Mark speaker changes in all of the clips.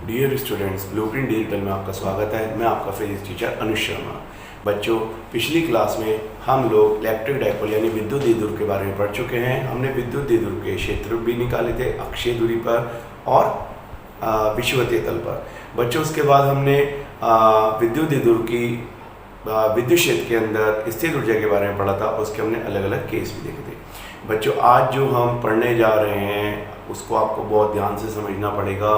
Speaker 1: Dear students, blueprint digital में आपका स्वागत है। मैं आपका फिजिक्स टीचर अनुज शर्मा। बच्चों, पिछली क्लास में हम लोग इलेक्ट्रिक डाइपोल यानी विद्युत द्विध्रुव के बारे में पढ़ चुके हैं। हमने विद्युत द्विध्रुव के क्षेत्र भी निकाले थे अक्षीय दूरी पर और विषुवतीय तल पर। बच्चों, उसके बाद हमने विद्युत द्विध्रुव की विद्युत क्षेत्र के अंदर स्थिर ऊर्जा के बारे में पढ़ा था। उसके हमने अलग अलग केस भी देखे थे। बच्चों, आज जो हम पढ़ने जा रहे हैं उसको आपको बहुत ध्यान से समझना पड़ेगा,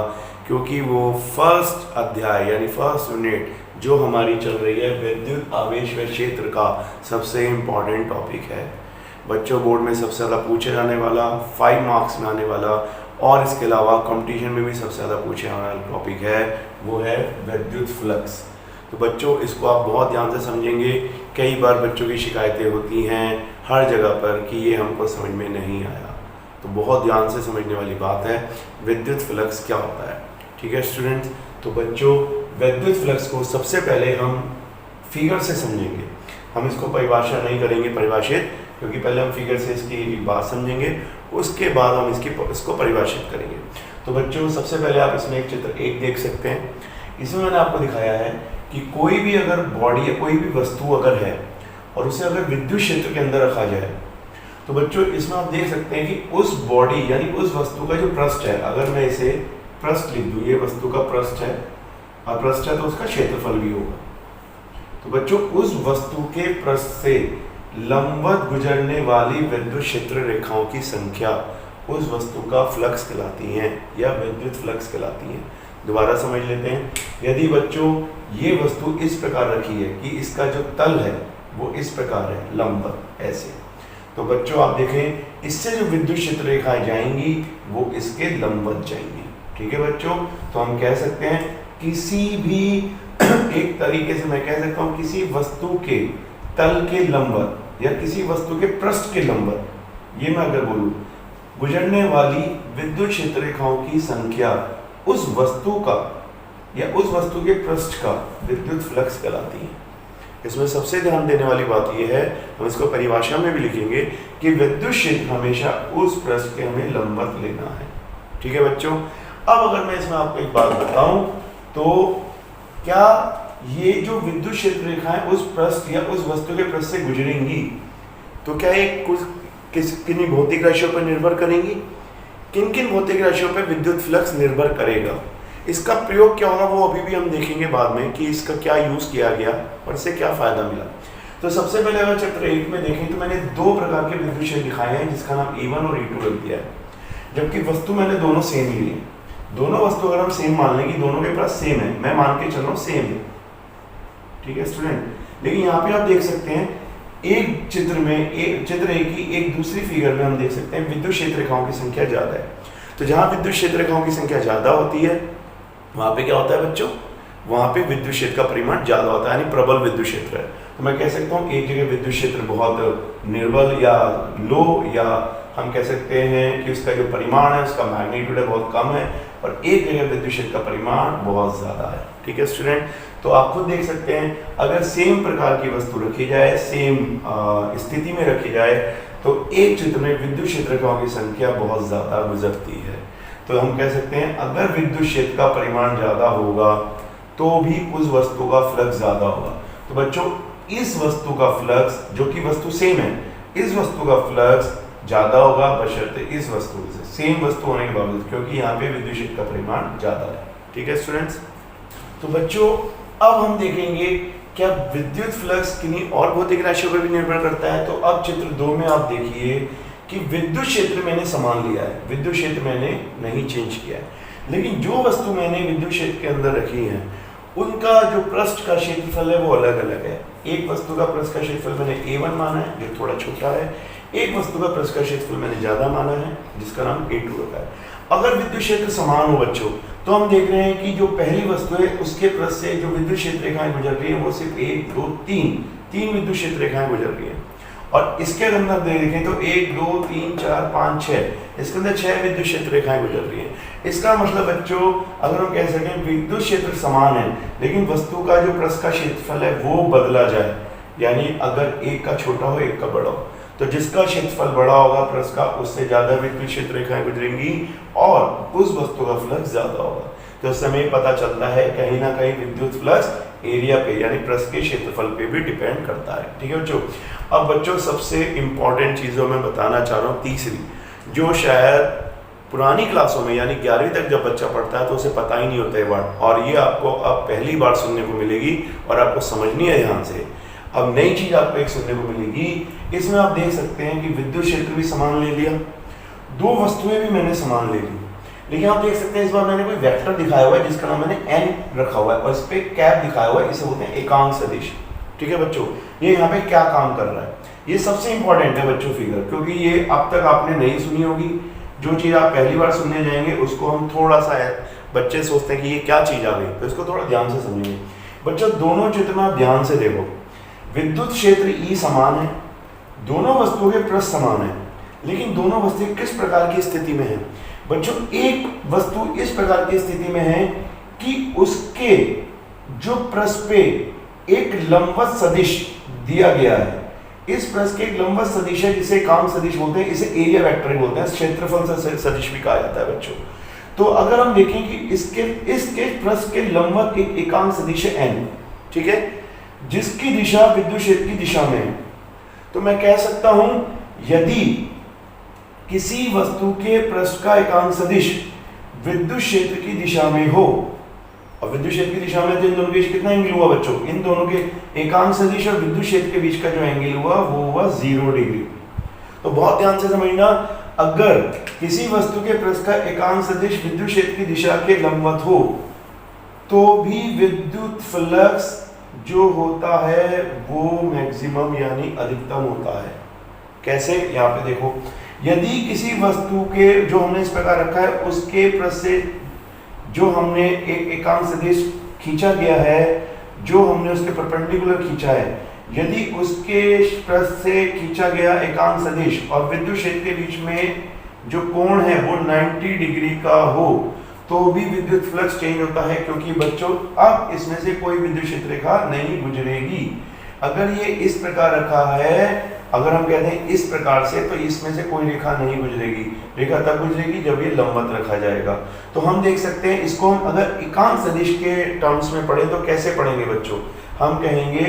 Speaker 1: क्योंकि वो फर्स्ट अध्याय यानी फर्स्ट यूनिट जो हमारी चल रही है विद्युत आवेश व क्षेत्र का सबसे इम्पॉर्टेंट टॉपिक है। बच्चों, बोर्ड में सबसे ज़्यादा पूछे जाने वाला, 5 मार्क्स में आने वाला और इसके अलावा कंपटीशन में भी सबसे ज़्यादा पूछे जाने वाला टॉपिक है, वो है विद्युत फ्लक्स। तो बच्चों, इसको आप बहुत ध्यान से समझेंगे। कई बार बच्चों की शिकायतें होती हैं हर जगह पर कि ये हमको समझ में नहीं आया, तो बहुत ध्यान से समझने वाली बात है विद्युत फ्लक्स क्या होता है। ठीक है स्टूडेंट्स, तो बच्चों विद्युत फ्लक्स को सबसे पहले हम फिगर से समझेंगे। हम इसको परिभाषा नहीं करेंगे परिभाषित, क्योंकि पहले हम फिगर से इसकी बात समझेंगे, उसके बाद हम इसको परिभाषित करेंगे। तो बच्चों, सबसे पहले आप इसमें एक चित्र 1 देख सकते हैं। इसमें मैंने आपको दिखाया है कि कोई भी अगर बॉडी या कोई भी वस्तु अगर है और उसे अगर विद्युत क्षेत्र के अंदर रखा जाए, तो बच्चों इसमें आप देख सकते हैं कि उस बॉडी यानी उस वस्तु का जो पृष्ठ है, अगर मैं इसे पृष्ठ लिख दूं, ये वस्तु का पृष्ठ है और पृष्ठ है तो उसका क्षेत्रफल भी होगा। तो बच्चों, उस वस्तु के पृष्ठ से लंबवत गुजरने वाली विद्युत क्षेत्र रेखाओं की संख्या उस वस्तु का फ्लक्स कहलाती है या विद्युत फ्लक्स कहलाती है। दोबारा समझ लेते हैं। यदि बच्चों ये वस्तु इस प्रकार रखी है कि इसका जो तल है वो इस प्रकार है, लंबवत ऐसे, तो बच्चों आप देखें इससे जो विद्युत क्षेत्र रेखाएं जाएंगी वो इसके लंबवत जाएंगी। ठीक है बच्चों, तो हम कह सकते हैं किसी भी एक तरीके से मैं कह सकता हूं किसी वस्तु के तल के लंबवत या किसी वस्तु के पृष्ठ के लंबवत, ये मैं अगर बोलूं, गुजरने वाली विद्युत क्षेत्र रेखाओं की संख्या उस वस्तु का या उस वस्तु के पृष्ठ का विद्युत फ्लक्स कहलाती है। इसमें सबसे ध्यान देने वाली बात यह है, हम इसको परिभाषा में भी लिखेंगे कि विद्युत क्षेत्र हमेशा उस पृष्ठ के हमें लंबवत लेना है। ठीक है बच्चों, अब अगर मैं इसमें आपको एक बात बताऊं, तो क्या ये जो विद्युत क्षेत्र रेखाएं उस पृष्ठ या उस वस्तु के पृष्ठ से गुजरेंगी, तो क्या ये किन भौतिक राशियों पर निर्भर करेंगी? किन किन भौतिक राशियों पर विद्युत फ्लक्स निर्भर करेगा? इसका प्रयोग क्या होगा वो अभी भी हम देखेंगे बाद में कि इसका क्या यूज किया गया और इससे क्या फायदा मिला। तो सबसे पहले अगर चित्र 1 में देखें तो मैंने 2 प्रकार के विद्युत क्षेत्र दिखाए हैं, जिसका नाम E1 और E2 रख दिया है, जबकि वस्तु मैंने दोनों सेम ली है। दोनों वस्तु अगर हम सेम मान लें कि दोनों के पास सेम है, मैं मान के चल रहा हूँ सेम है। ठीक है स्टूडेंट, लेकिन यहाँ पे आप देख सकते हैं एक चित्र में चित्र एक की एक दूसरी फिगर में हम देख सकते हैं विद्युत क्षेत्र रेखाओं की संख्या ज्यादा है। तो जहाँ विद्युत क्षेत्र रेखाओं की संख्या ज्यादा होती है वहां पे क्या होता है बच्चों, वहां पे विद्युत क्षेत्र का परिमाण ज्यादा होता है, यानी प्रबल विद्युत क्षेत्र है। तो मैं कह सकता हूँ एक जगह विद्युत क्षेत्र बहुत निर्बल या लो, या हम कह सकते हैं कि उसका जो परिमाण है उसका मैग्नीट्यूड है बहुत कम है, और एक जगह विद्युत क्षेत्र का परिमाण बहुत ज्यादा है। ठीक है स्टूडेंट, तो आप खुद देख सकते हैं अगर सेम प्रकार की वस्तु रखी जाए, सेम स्थिति में रखी जाए, तो एक चित्र में विद्युत क्षेत्र रेखाओं की संख्या बहुत ज्यादा गुजरती है। तो हम कह सकते हैं अगर विद्युत क्षेत्र का परिमाण ज्यादा होगा तो भी उस वस्तु का फ्लक्स ज्यादा होगा। तो बच्चों, इस वस्तु का फ्लक्स, जो कि वस्तु सेम है, इस वस्तु का फ्लक्स ज्यादा होगा बशर्ते इस वस्तु से सेम वस्तु होने के बावजूद, क्योंकि यहाँ पे विद्युत क्षेत्र का परिमाण ज्यादा है। ठीक है स्टूडेंट्स, तो बच्चों अब हम देखेंगे क्या विद्युत फ्लक्स किन्हीं और भौतिक राशियों पर भी निर्भर करता है। तो अब चित्र 2 में आप देखिए कि विद्युत क्षेत्र मैंने समान लिया है, विद्युत क्षेत्र मैंने नहीं चेंज किया है, लेकिन जो वस्तु मैंने विद्युत क्षेत्र के अंदर रखी है उनका जो पृष्ठ का क्षेत्रफल है वो अलग अलग है। एक वस्तु का पृष्ठ का क्षेत्रफल मैंने A1 माना है जो थोड़ा छोटा है, एक वस्तु का पृष्ठ का क्षेत्रफल मैंने ज्यादा माना है जिसका नाम A2 रखा है। अगर विद्युत क्षेत्र समान हो बच्चों, तो हम देख रहे हैं कि जो पहली वस्तु है उसके पृष्ठ से जो विद्युत क्षेत्र रेखाएं गुजर रही है वो सिर्फ 1 2 3 विद्युत क्षेत्र रेखाएं गुजर रही है, और इसके अंदर देखें तो 1 2 3 4 5 6, इसके अंदर 6 विद्युत क्षेत्र रेखाएं गुजर रही हैं। इसका मतलब बच्चों अगर हम कह सकें विद्युत क्षेत्र समान है लेकिन वस्तु का जो पृष्ठ का क्षेत्रफल है वो बदला जाए, यानी अगर एक का छोटा हो एक का बड़ा हो, तो जिसका क्षेत्रफल बड़ा होगा पृष्ठ का, उससे ज्यादा विद्युत क्षेत्र रेखाएं गुजरेंगी और उस वस्तु का फ्लक्स ज्यादा होगा। तो उससे हमें पता चलता है कहीं ना कहीं विद्युत फ्लक्स एरिया पे यानी पृष्ठ के क्षेत्रफल पे भी डिपेंड करता है। ठीक है बच्चों। अब बच्चों सबसे इंपॉर्टेंट चीजों में बताना चाह रहा हूँ, तीसरी, जो शायद पुरानी क्लासों में यानी 11वीं तक जब बच्चा पढ़ता है तो उसे पता ही नहीं होता है वर्ड, और ये आपको अब पहली बार सुनने को मिलेगी और आपको समझनी है ध्यान से। अब नई चीज आपको एक सुनने को मिलेगी, इसमें आप देख सकते हैं कि विद्युत क्षेत्र भी समान ले लिया, दो वस्तुएं भी मैंने समान ले ली, लेकिन आप देख सकते हैं इस बार मैंने कोई वेक्टर दिखाया हुआ है जिसका नाम मैंने n रखा हुआ है और इस पे कैप दिखाया हुआ है, इसे बोलते हैं एकांक सदिश। ठीक है बच्चों, ये यहाँ पे क्या काम कर रहा है, ये सबसे इंपॉर्टेंट है बच्चों फिगर, क्योंकि ये अब तक आपने नहीं सुनी होगी। जो चीज आप पहली बार सुनने जाएंगे उसको हम थोड़ा सा बच्चे सोचते हैं कि ये क्या चीज आ गई, तो इसको थोड़ा ध्यान से समझेंगे। बच्चों दोनों चित्र में आप ध्यान से देखो, विद्युत क्षेत्र E समान है, दोनों वस्तुओं के पृष्ठ समान है, लेकिन दोनों वस्तुएं किस प्रकार की स्थिति में है बच्चों? एक वस्तु इस प्रकार की स्थिति में है कि उसके जो पृष्ठ पे एक लंबवत सदिश दिया गया है, इस पृष्ठ के एक लंबवत सदिश है जिसे एकांक सदिश बोलते हैं, इसे एरिया वेक्टर बोलते हैं, क्षेत्रफल सदिश भी कहा जाता है बच्चों। तो अगर हम देखें कि इसके पृष्ठ के लंबवत एक एकांक सदिश है n, ठीक है, जिसकी दिशा विद्युत क्षेत्र की दिशा में है, तो मैं कह सकता हूं यदि किसी वस्तु के पृष्ठ का एकांक सदिश विद्युत क्षेत्र की दिशा में हो, और विद्युत क्षेत्र की दिशा में तो इन दोनों के बीच कितना एंगल हुआ बच्चों? इन दोनों के एकांक सदिश और विद्युत क्षेत्र के बीच का जो एंगल हुआ वो हुआ 0 डिग्री। तो बहुत ध्यान से समझना, अगर किसी वस्तु के पृष्ठ का एकांक सदिश विद्युत क्षेत्र की दिशा के लंबवत हो तो भी विद्युत फ्लक्स जो होता है वो मैक्सिमम यानी अधिकतम होता है। कैसे? यहाँ पे देखो, यदि किसी वस्तु के जो हमने इस प्रकार रखा है उसके पृष्ठ से जो हमने एक एकांक सदिश खींचा गया है, जो हमने उसके परपेंडिकुलर खींचा है, यदि उसके पृष्ठ से खींचा गया एकांक सदिश और विद्युत क्षेत्र के बीच में जो कोण है वो 90 डिग्री का हो तो भी विद्युत फ्लक्स चेंज होता है, क्योंकि बच्चों अब इसमें से कोई विद्युत क्षेत्र रेखा नहीं गुजरेगी। अगर ये इस प्रकार रखा है, अगर हम कहते हैं इस प्रकार से, तो इसमें से कोई रेखा नहीं गुजरेगी, रेखा तब गुजरेगी जब ये लंबवत रखा जाएगा। तो हम देख सकते हैं इसको हम अगर एकांक सदिश के टर्म्स में पढ़े तो कैसे पढ़ेंगे बच्चों? हम कहेंगे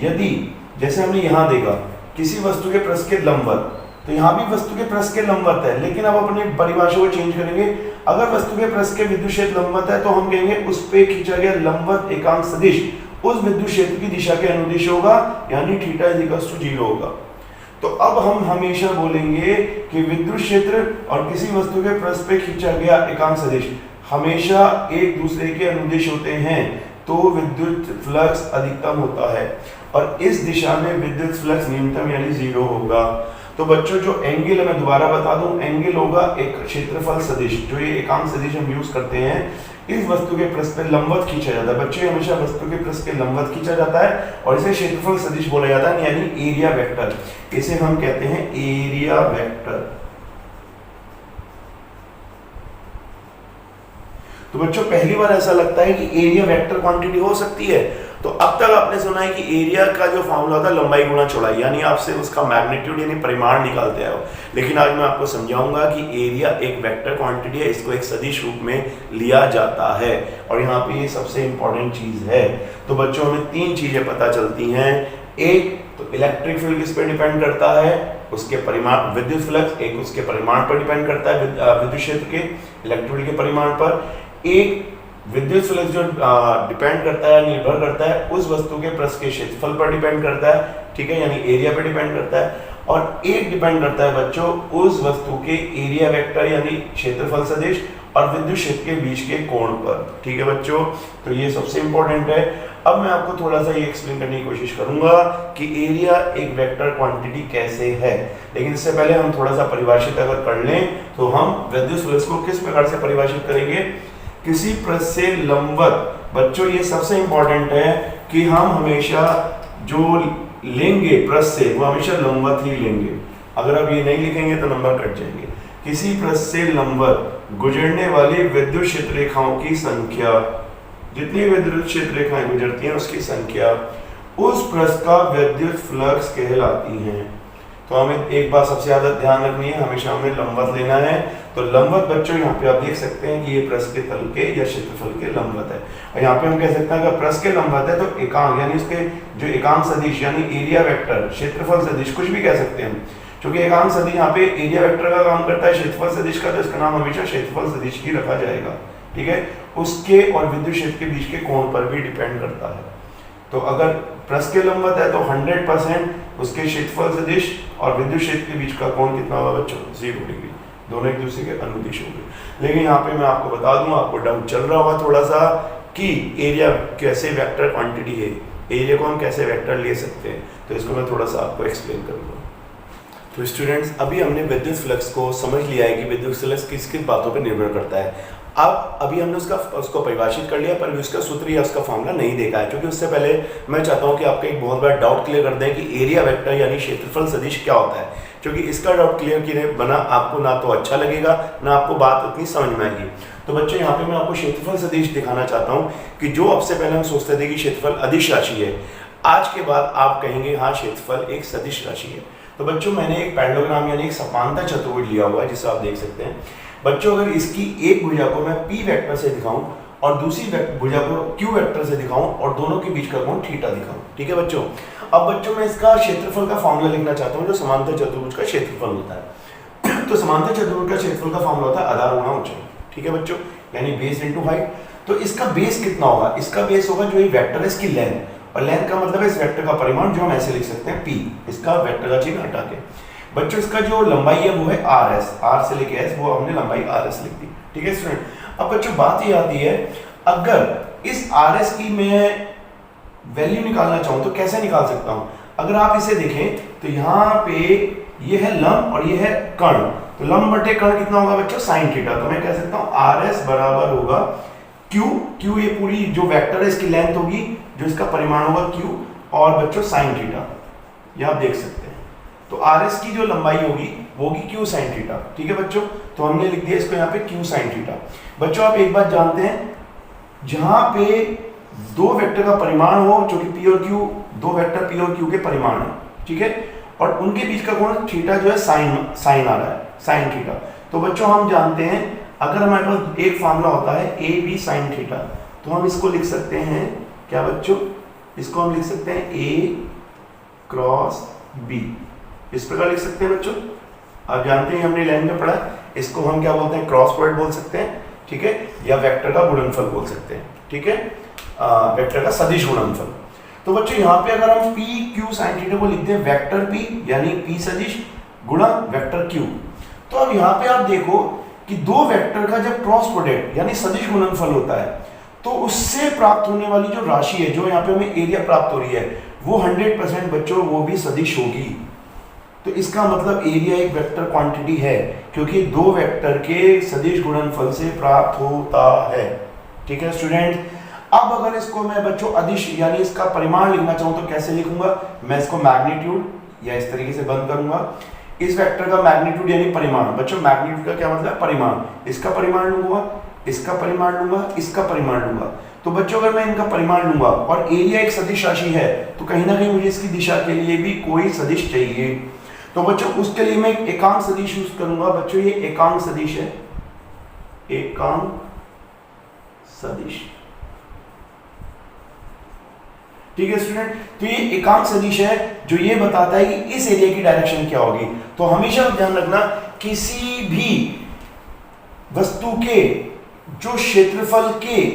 Speaker 1: यदि, जैसे हमने यहाँ देखा किसी वस्तु के पृष्ठ के लंबवत, तो यहाँ भी वस्तु के पृष्ठ के लंबवत है, लेकिन अब अपनी परिभाषा को चेंज करेंगे। अगर वस्तु के पृष्ठ के विद्युत क्षेत्र लंबवत है तो हम कहेंगे उस पे खींचा गया लंबवत एकांक सदिश उस विद्युत क्षेत्र की दिशा के अनुदिश होगा, यानी थीटा इज इक्वल टू 0 होगा। तो अब हम हमेशा बोलेंगे कि विद्युत क्षेत्र और किसी वस्तु के पृष्ठ पे खींचा गया एकांक सदिश हमेशा एक दूसरे के अनुदिश होते हैं, तो विद्युत फ्लक्स अधिकतम होता है और इस दिशा में विद्युत फ्लक्स न्यूनतम यानी 0 होगा। तो बच्चों जो एंगल, मैं दोबारा बता दूं, एंगल होगा एक क्षेत्रफल सदिश, जो ये एकांक सदिश हम यूज करते हैं, इस वस्तु के पृष्ठ पे लंबवत खींचा जाता है। बच्चे हमेशा वस्तु के पृष्ठ के लंबवत खींचा जाता है और इसे क्षेत्रफल सदिश बोला जाता है, यानी एरिया वेक्टर। इसे हम कहते हैं एरिया वेक्टर। तो बच्चों पहली बार ऐसा लगता है कि एरिया वेक्टर क्वांटिटी हो सकती है। तो अब तक आपने सुना है कि एरिया का जो फॉर्मूला होता है लंबाई गुणा चौड़ाई, यानी आपसे उसका मैग्नीट्यूड यानी परिमाण निकालते हो। लेकिन आज मैं आपको समझाऊंगा कि एरिया एक वेक्टर क्वांटिटी है, इसको एक सदिश रूप में लिया जाता है और यहाँ पे ये सबसे इंपॉर्टेंट चीज है। तो बच्चों हमें 3 चीजें पता चलती हैं। एक तो इलेक्ट्रिक फील्ड किस पे डिपेंड करता है? उसके परिमाण, विद्युत फ्लक्स एक उसके परिमाण पर डिपेंड करता है, विद्युत क्षेत्र के इलेक्ट्रिक फील्ड के परिमाण पर। एक विद्युत फ्लक्स जो डिपेंड करता है, निर्भर करता है उस वस्तु के पृष्ठ के क्षेत्रफल पर डिपेंड करता है, ठीक है, यानी एरिया पर डिपेंड करता है। और एक डिपेंड करता है बच्चों उस वस्तु के एरिया वेक्टर यानी क्षेत्रफल सदिश और विद्युत क्षेत्र के बीच के कोण पर, ठीक है बच्चों। तो ये सबसे इंपॉर्टेंट है। अब मैं आपको थोड़ा सा ये एक्सप्लेन करने की कोशिश करूंगा कि एरिया एक वेक्टर क्वांटिटी कैसे है। लेकिन इससे पहले हम थोड़ा सा परिभाषित अगर कर लें तो हम विद्युत फ्लक्स को किस प्रकार से परिभाषित करेंगे? किसी पृष्ठ से लंबवत, बच्चों ये सबसे इंपॉर्टेंट है कि हम हमेशा जो लेंगे पृष्ठ से वो हमेशा लंबवत ही लेंगे। अगर आप ये नहीं लिखेंगे तो नंबर कट जाएंगे। किसी पृष्ठ से लंबवत गुजरने वाली विद्युत क्षेत्र रेखाओं की संख्या, जितनी विद्युत क्षेत्र रेखाएं गुजरती हैं उसकी संख्या उस पृष्ठ का विद्युत फ्लक्स कहलाती हैं। तो हमें एक बात सबसे ज्यादा ध्यान रखनी है, हमेशा हमें लंबवत लेना है। तो लंबवत बच्चों यहाँ पे आप देख सकते हैं कि ये पृष्ठ के तल के या क्षेत्रफल के लंबवत है। और यहाँ पे हम कह सकते हैं अगर पृष्ठ के लंबवत है तो एकांक यानी उसके जो एकांक सदिश यानी एरिया वेक्टर, क्षेत्रफल सदिश, कुछ भी कह सकते हैं हम, क्योंकि एकांक सदिश यहाँ पे एरिया वेक्टर का काम करता है क्षेत्रफल सदिश का, तो इसका नाम हमेशा क्षेत्रफल सदिश ही रखा जाएगा। ठीक है, उसके और विद्युत क्षेत्र के बीच के कोण पर भी डिपेंड करता है। तो अगर पृष्ठ के लंबवत है तो 100% उसके क्षेत्रफल सदिश और विद्युत क्षेत्र के बीच का कोण कितना होगा बच्चों? 0 डिग्री, दोनों एक दूसरे के अनुदिश होंगे। लेकिन यहाँ पे मैं आपको बता दूं, आपको डाउट चल रहा होगा थोड़ा सा कि एरिया कैसे वेक्टर क्वांटिटी है, एरिया को हम कैसे वेक्टर ले सकते हैं, तो इसको मैं थोड़ा सा आपको एक्सप्लेन करूँगा। तो स्टूडेंट्स, अभी हमने विद्युत फ्लक्स को समझ लिया है कि विद्युत फ्लक्स किस किस बातों पर निर्भर करता है। अब अभी हमने उसको परिभाषित कर लिया, पर भी उसका सूत्र या उसका फॉर्मूला नहीं देखा है, क्योंकि उससे पहले मैं चाहता हूं कि आपका एक बहुत बड़ा डाउट क्लियर कर दें कि एरिया वेक्टर यानी क्षेत्रफल सदिश क्या होता है, क्योंकि इसका डाउट क्लियर किए बना आपको ना तो अच्छा लगेगा ना आपको बात उतनी समझ में आएगी। तो बच्चों यहाँ पे मैं आपको क्षेत्रफल सदिश दिखाना चाहता हूँ कि जो अब से पहले हम सोचते थे कि क्षेत्रफल अदिश राशि है, आज के बाद आप कहेंगे हाँ क्षेत्रफल एक सदिश राशि है। तो बच्चों मैंने एक पैरेललोग्राम यानी एक समांतर चतुर्भुज लिया हुआ है जिसे आप देख सकते हैं। बच्चों अगर इसकी एक भुजा को मैं P वेक्टर से दिखाऊं और दूसरी भुजा को Q वेक्टर से दिखाऊं और दोनों के बीच का कोण थीटा दिखाऊं, ठीक है बच्चों। अब बच्चों मैं इसका क्षेत्रफल का फॉर्मूला लिखना चाहता हूं जो समांतर चतुर्भुज का क्षेत्रफल होता है। तो समांतर चतुर्भुज का क्षेत्रफल का फॉर्मूला होता है आधार गुणा ऊंचाई, ठीक है बच्चों, यानी बेस इनटू हाइट। तो इसका बेस कितना होगा? इसका बेस होगा जो ये वेक्टर है इसकी लेंथ, और लेंथ का मतलब है इस वेक्टर का परिमाण, जो हम ऐसे लिख सकते हैं P, इसका वेक्टर का चिन्ह हटा के। बच्चों इसका जो लंबाई है वो है RS, R से लेके S, वो हमने लंबाई RS लिख दी, ठीक है स्टूडेंट। अब बच्चों बात ये आती है, अगर इस RS की मैं वैल्यू निकालना चाहूं तो कैसे निकाल सकता हूं? अगर आप इसे देखें तो यहाँ पे ये है लंब और ये है कर्ण, तो लंब बटे कर्ण कितना होगा बच्चों? Sine theta. तो मैं कह सकता हूँ RS बराबर होगा Q ये पूरी जो वेक्टर है इसकी लेंथ होगी, जो इसका परिमाण होगा Q, और बच्चों साइन थीटा, ये आप देख सकते हैं। तो RS की जो लंबाई होगी वो होगी Q साइन थीटा, ठीक है बच्चों। तो हमने लिख दिया इसको यहाँ पे Q साइन थीटा। बच्चों आप एक बात जानते हैं, जहां पे दो वेक्टर का परिमाण हो, जो कि P और Q, दो वेक्टर P और Q के परिमाण है, ठीक है, और उनके बीच का कोण थीटा जो है साइन आ रहा है, साइन थीटा। तो बच्चों हम जानते हैं अगर हमारे पास एक फार्मूला होता है AB साइन थीटा, तो हम इसको लिख सकते हैं क्या बच्चों? इसको हम लिख सकते हैं A क्रॉस B, इस प्रकार लिख सकते हैं बच्चों। आप जानते हैं हमने लाइन में पढ़ा, इसको हम क्या बोलते हैं? क्रॉस प्रोडक्ट बोल सकते हैं, ठीक है, या वेक्टर का गुणनफल बोल सकते हैं, ठीक है, वेक्टर का सदिश गुणनफल। तो बच्चों यहाँ पे अगर हम P Q साइन थीटा को लिखते हैं वेक्टर P यानी P सदिश गुणा वेक्टर Q, तो अब यहाँ पे आप देखो कि दो वेक्टर का जब क्रॉस प्रोडक्ट यानी सदिश गुणनफल होता है तो उससे प्राप्त होने वाली जो राशि है, जो यहाँ पे हमें एरिया प्राप्त हो रही है, वो 100% बच्चों वो भी सदिश होगी। तो इसका मतलब एरिया एक वेक्टर क्वांटिटी है, क्योंकि दो वेक्टर के सदिश गुणनफल से प्राप्त होता है, ठीक है स्टूडेंट। अब अगर इसको मैं बच्चों अदिश यानी इसका परिमाण लिखना चाहूँ तो कैसे लिखूंगा? मैं इसको मैग्नीट्यूड या इस तरीके से बंद करूंगा, इस वेक्टर का मैग्नीट्यूड यानी परिमाण। बच्चों मैग्नीट्यूड का क्या मतलब? परिमाण। इसका परिमाण लूंगा, इसका परिमाण लूंगा, इसका परिमाण लूंगा। तो बच्चों अगर मैं इनका परिमाण लूंगा और एरिया एक सदिश राशि है, तो कहीं ना कहीं मुझे इसकी दिशा के लिए भी कोई सदिश चाहिए। तो बच्चों उसके लिए मैं एकांक सदिश यूज करूंगा। बच्चों ये एकांक सदिश है, एकांक सदिश, ठीक है स्टूडेंट। तो ये एकांक सदिश है जो ये बताता है कि इस एरिया की डायरेक्शन क्या होगी। तो हमेशा ध्यान रखना, किसी भी वस्तु के जो क्षेत्रफल के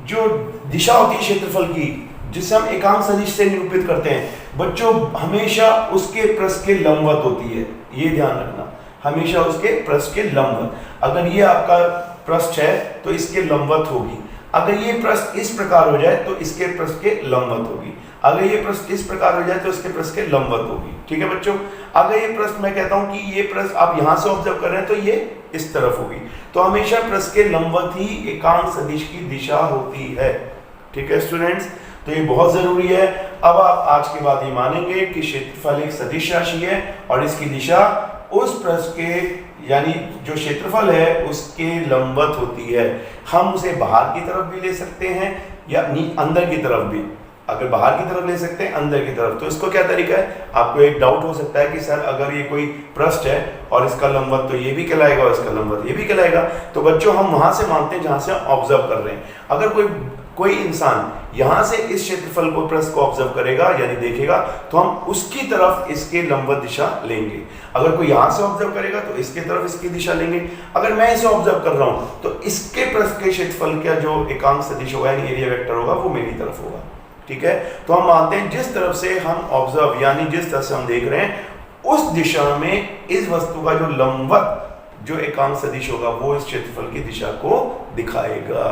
Speaker 1: जो दिशा होती है क्षेत्रफल की, जिसे हम एकांक सदिश से निरूपित करते हैं, बच्चों हमेशा उसके पृष्ठ के लंबवत होती है। ये ध्यान रखना, हमेशा उसके पृष्ठ के लंबवत। अगर ये आपका पृष्ठ है तो इसके लंबवत होगी, अगर ये पृष्ठ इस प्रकार हो जाए तो इसके पृष्ठ के लंबवत होगी, अगर ये पृष्ठ इस प्रकार हो जाए तो इसके पृष्ठ के लंबवत होगी, ठीक है बच्चों। अगर ये पृष्ठ मैं कहता हूं कि ये पृष्ठ आप यहां से ऑब्जर्व कर रहे हैं तो ये इस तरफ होगी, तो हमेशा पृष्ठ के लंबवत ही एकांक सदिश की दिशा होती है, ठीक है स्टूडेंट्स। तो ये बहुत जरूरी है। अब आप आज के बाद ये मानेंगे कि क्षेत्रफल एक सदिश राशि है और इसकी दिशा उस पृष्ठ के यानी जो क्षेत्रफल है उसके लंबवत होती है। हम उसे बाहर की तरफ भी ले सकते हैं या अंदर की तरफ भी, अगर बाहर की तरफ ले सकते हैं, अंदर की तरफ। तो इसको क्या तरीका है, आपको एक डाउट हो सकता है कि सर अगर ये कोई पृष्ठ है और इसका लंबवत तो ये भी कहलाएगा और इसका लंबवत ये भी कहलाएगा, तो बच्चों हम वहां से मानते हैं जहां से हम ऑब्जर्व कर रहे हैं। अगर कोई इंसान यहां से इस क्षेत्रफल को पृष्ठ को ऑब्जर्व करेगा यानी देखेगा, तो हम उसकी तरफ इसके लंबवत दिशा लेंगे। अगर कोई यहां से ऑब्जर्व करेगा तो इसके तरफ इसकी दिशा लेंगे। अगर मैं इसे ऑब्जर्व कर रहा हूं तो इसके पृष्ठ के क्षेत्रफल का जो एकांक सदिश होगा यानी एरिया वेक्टर होगा वो मेरी तरफ होगा। ठीक है, तो हम मानते हैं जिस तरफ से हम ऑब्जर्व यानी जिस तरफ से हम देख रहे हैं उस दिशा में इस वस्तु का जो लंबवत जो एकांक सदिश होगा वो इस क्षेत्रफल की दिशा को दिखाएगा।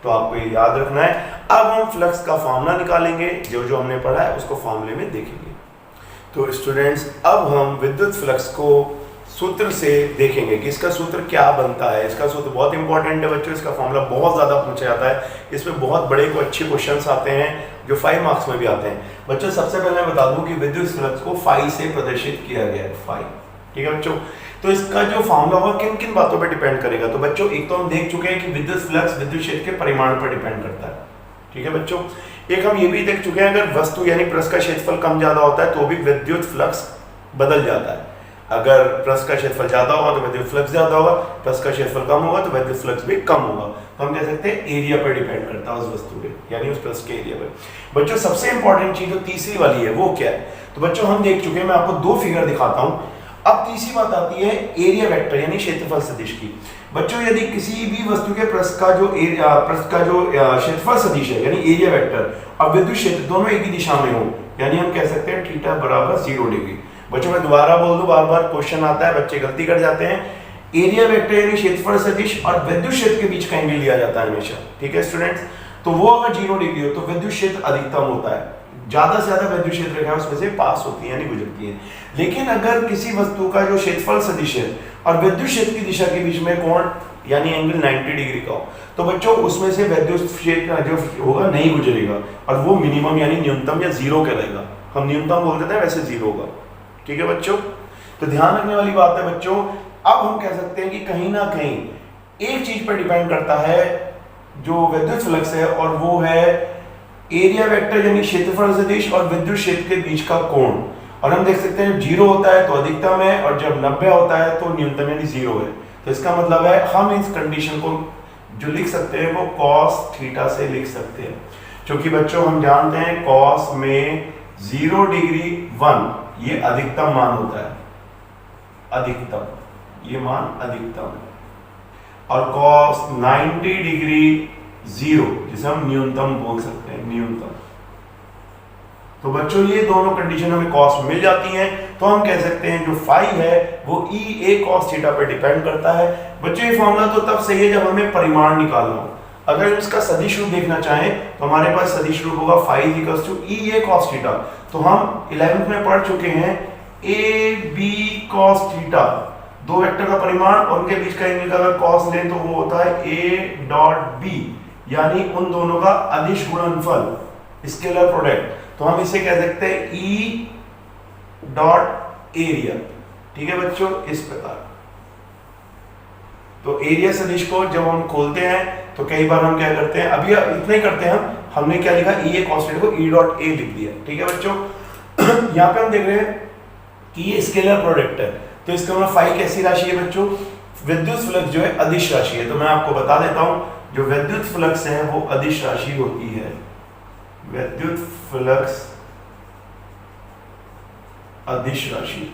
Speaker 1: तो आपको ये याद रखना है। अब हम फ्लक्स का फॉर्मूला निकालेंगे, जो जो हमने पढ़ा है उसको फॉर्मूले में देखेंगे। तो स्टूडेंट्स अब हम विद्युत फ्लक्स को सूत्र से देखेंगे कि इसका सूत्र क्या बनता है। इसका सूत्र बहुत इंपॉर्टेंट है बच्चों, इसका फॉर्मूला बहुत ज़्यादा पूछा जाता है, इसमें बहुत बड़े को अच्छे क्वेश्चंस आते हैं जो 5 मार्क्स में भी आते हैं। बच्चों सबसे पहले मैं बता दूं कि विद्युत फ्लक्स को फाई से प्रदर्शित किया गया है, फाई। ठीक है बच्चों, तो इसका जो फॉर्मूला होगा किन किन बातों पर डिपेंड करेगा। तो बच्चों एक तो हम देख चुके हैं कि विद्युत फ्लक्स विद्युत क्षेत्र के परिमाण पर डिपेंड करता है। ठीक है बच्चों, एक हम ये भी देख चुके हैं अगर वस्तु यानी पृष्ठ का क्षेत्रफल कम ज्यादा होता है तो भी विद्युत फ्लक्स बदल जाता है। अगर पृष्ठ का क्षेत्रफल ज्यादा होगा तो विद्युत फ्लक्स ज्यादा होगा, पृष्ठ का क्षेत्रफल कम होगा तो विद्युत फ्लक्स भी कम होगा। तो हम कह सकते हैं एरिया पर डिपेंड करता है उस वस्तु पे यानी उस पृष्ठ के एरिया पर। बच्चों सबसे इंपॉर्टेंट चीज जो तीसरी वाली है वो क्या है, तो बच्चों हम देख चुके हैं, मैं आपको 2 फिगर दिखाता हूं। अब तीसरी बात आती है एरिया वेक्टर यानी क्षेत्रफल सदिश की। बच्चों यदि किसी भी वस्तु के पृष्ठ का जो क्षेत्रफल सदिश है यानी एरिया वेक्टर और विद्युत क्षेत्र दोनों एक ही दिशा में हो यानी हम कह सकते हैं थीटा बराबर 0 डिग्री। बच्चों मैं दोबारा बोल दूं, बार बार क्वेश्चन आता है, बच्चे गलती कर जाते हैं। एरिया वेक्टर यानी क्षेत्रफल सदिश और विद्युत क्षेत्र के बीच का एंगल लिया जाता है हमेशा। ठीक है स्टूडेंट्स, तो वो अगर 0 डिग्री हो तो विद्युत क्षेत्र अधिकतम होता है, ज्यादा से ज्यादा विद्युत क्षेत्र रेखा उसमें से पास होती है यानी गुजरती है। लेकिन अगर किसी वस्तु का जो क्षेत्रफल सदिश है और विद्युत क्षेत्र की दिशा के बीच में कोण यानी एंगल 90 डिग्री का हो तो बच्चों उसमें से विद्युत क्षेत्र जो होगा नहीं गुजरेगा और वो मिनिमम यानी न्यूनतम या 0 कहलाएगा। हम न्यूनतम बोल देते हैं, वैसे 0 होगा। ठीक है बच्चों, तो ध्यान रखने वाली बात है बच्चों। अब हम कह सकते हैं कि कहीं ना कहीं एक चीज पर डिपेंड करता है जो विद्युत फ्लक्स है और वो है एरिया वेक्टर यानी क्षेत्रफल सदिश और विद्युत क्षेत्र के बीच का कोण। और हम देख सकते हैं 0 होता है तो अधिकतम है और जब 90 होता है तो न्यूनतम यानी 0 है। तो इसका मतलब है हम इस कंडीशन को जो लिख सकते हैं वो cos थीटा से लिख सकते हैं, क्योंकि बच्चों हम जानते हैं cos में 0 डिग्री 1 ये अधिकतम मान होता है, अधिकतम ये मान अधिकतम है, और cos 90 डिग्री 0 जिसे हम न्यूनतम बोल सकते हैं, न्यूनतम। तो बच्चों ये दोनों कंडीशन हमें cos मिल जाती हैं तो हम कह सकते हैं जो फाई है वो ई ए cos थीटा पर डिपेंड करता है। बच्चों ये फॉर्मूला तो तब सही है जब हमें परिमाण निकालना हो। अगर इसका सदिश रूप देखना चाहें तो हमारे पास सदिश रूप होगा phi equals to E A cos theta. तो हम 11th में पढ़ चुके हैं ए बी cos थीटा, दो वेक्टर का परिमाण और उनके बीच का एंगल का अगर cos लें तो वो होता है ए डॉट बी यानी उन दोनों का अदिश गुणनफल, स्केलर प्रोडक्ट। तो हम इसे कह सकते हैं ई डॉट एरिया। ठीक है बच्चों, इस प्रकार। तो एरिया सदिश को जब हम खोलते हैं तो कई बार हम क्या करते हैं, अभी इतना ही करते हैं हमने क्या लिखा ई ए cos थीटा को ई डॉट ए लिख दिया। ठीक है बच्चों, यहाँ पे हम देख रहे हैं कि ये स्केलर प्रोडक्ट है तो इसका मतलब फाई कैसी राशि है बच्चों, विद्युत फ्लक्स जो है अदिश राशि है। तो मैं आपको बता देता हूं जो विद्युत फ्लक्स है वो अदिश राशि होती है, विद्युत फ्लक्स अदिश राशि।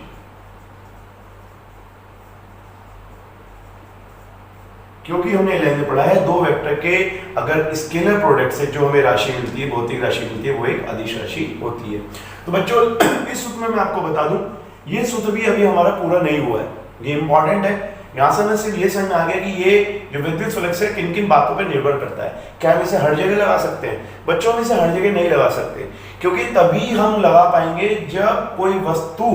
Speaker 1: क्योंकि हमने 11th में पढ़ा है दो वेक्टर के अगर स्केलर प्रोडक्ट से जो हमें राशि मिलती है, भौतिक राशि मिलती है, वो एक अदिश राशि होती है। तो बच्चों इस सूत्र में मैं आपको बता दूं ये सूत्र भी अभी हमारा पूरा नहीं हुआ है, ये इंपॉर्टेंट है। यहां से हमें सिर्फ ये समझ में आ गया कि ये जो विद्युत फ्लक्स है किन किन बातों पर निर्भर करता है। क्या हम इसे हर जगह लगा सकते हैं? बच्चों हम इसे हर जगह नहीं लगा सकते, क्योंकि तभी हम लगा पाएंगे जब कोई वस्तु